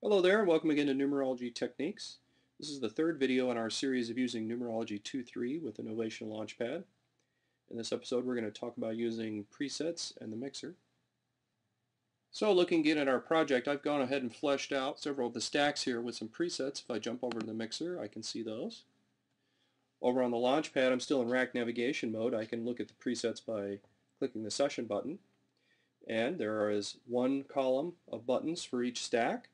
Hello there, and welcome again to Numerology Techniques. This is the third video in our series of using Numerology 2.3 with the Novation Launchpad. In this episode we're going to talk about using presets and the mixer. So looking again at our project, I've gone ahead and fleshed out several of the stacks here with some presets. If I jump over to the mixer, I can see those. Over on the Launchpad, I'm still in rack navigation mode. I can look at the presets by clicking the session button. And there is one column of buttons for each stack,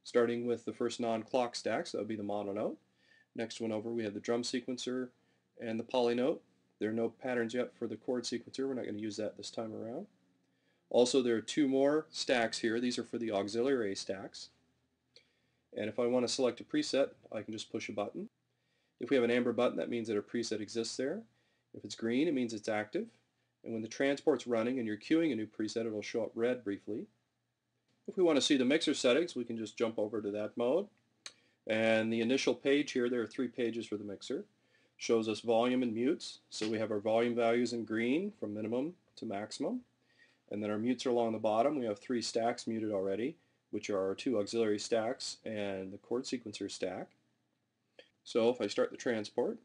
starting with the first non-clock stack, so that would be the mononote. Next one over we have the drum sequencer and the polynote. There are no patterns yet for the chord sequencer. We're not going to use that this time around. Also, there are two more stacks here. These are for the auxiliary stacks. And if I want to select a preset, I can just push a button. If we have an amber button, that means that a preset exists there. If it's green, it means it's active. And when the transport's running and you're queuing a new preset, it'll show up red briefly. If we want to see the mixer settings, we can just jump over to that mode. And the initial page here, there are 3 pages for the mixer. Shows us volume and mutes. So we have our volume values in green from minimum to maximum. And then our mutes are along the bottom. We have 3 stacks muted already, which are our 2 auxiliary stacks and the chord sequencer stack. So if I start the transport,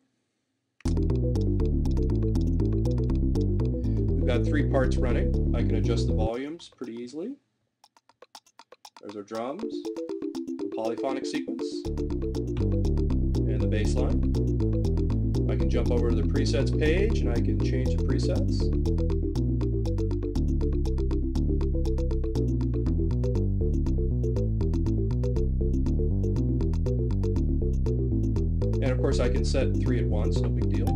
we've got 3 parts running. I can adjust the volumes pretty easily. There's our drums, the polyphonic sequence, and the bass line. I can jump over to the presets page and I can change the presets. And of course I can set 3 at once, no big deal.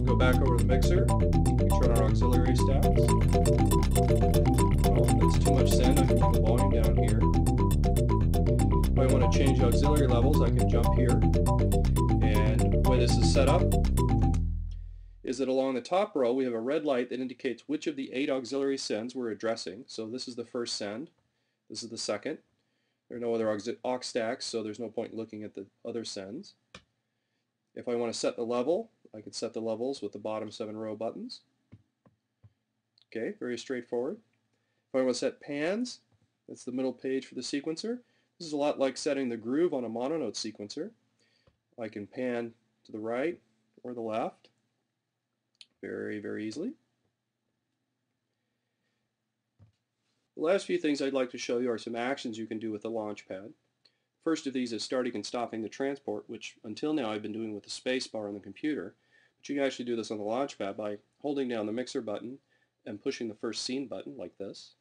Go back over to the mixer, we can turn on our auxiliary stacks. Oh, that's too much send, I can bring the volume down here. If I want to change auxiliary levels, I can jump here. And the way this is set up is that along the top row we have a red light that indicates which of the 8 auxiliary sends we're addressing. So this is the first send, this is the second. There are no other aux stacks, so there's no point in looking at the other sends. If I want to set the level, I can set the levels with the bottom 7 row buttons. Okay, very straightforward. If I want to set pans, that's the middle page for the sequencer. This is a lot like setting the groove on a mononote sequencer. I can pan to the right or the left very, very easily. The last few things I'd like to show you are some actions you can do with the Launchpad. First of these is starting and stopping the transport, which until now I've been doing with the space bar on the computer. But you can actually do this on the Launchpad by holding down the mixer button and pushing the first scene button like this.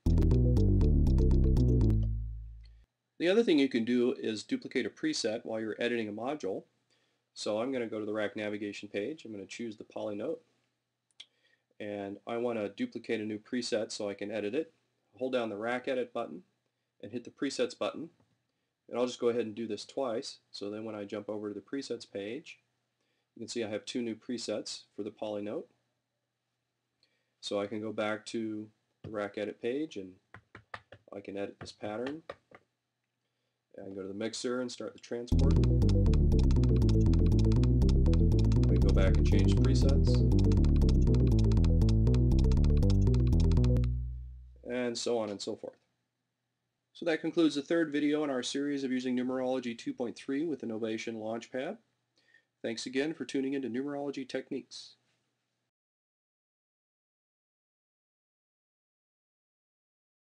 The other thing you can do is duplicate a preset while you're editing a module. So I'm going to go to the rack navigation page. I'm going to choose the polynote. And I want to duplicate a new preset so I can edit it. Hold down the rack edit button and hit the presets button. And I'll just go ahead and do this twice. So then when I jump over to the presets page, you can see I have 2 new presets for the polynote. So I can go back to the rack edit page and I can edit this pattern. I can go to the mixer and start the transport. I can go back and change the presets. And so on and so forth. So that concludes the third video in our series of using Numerology 2.3 with the Novation Launchpad. Thanks again for tuning in to Numerology Techniques.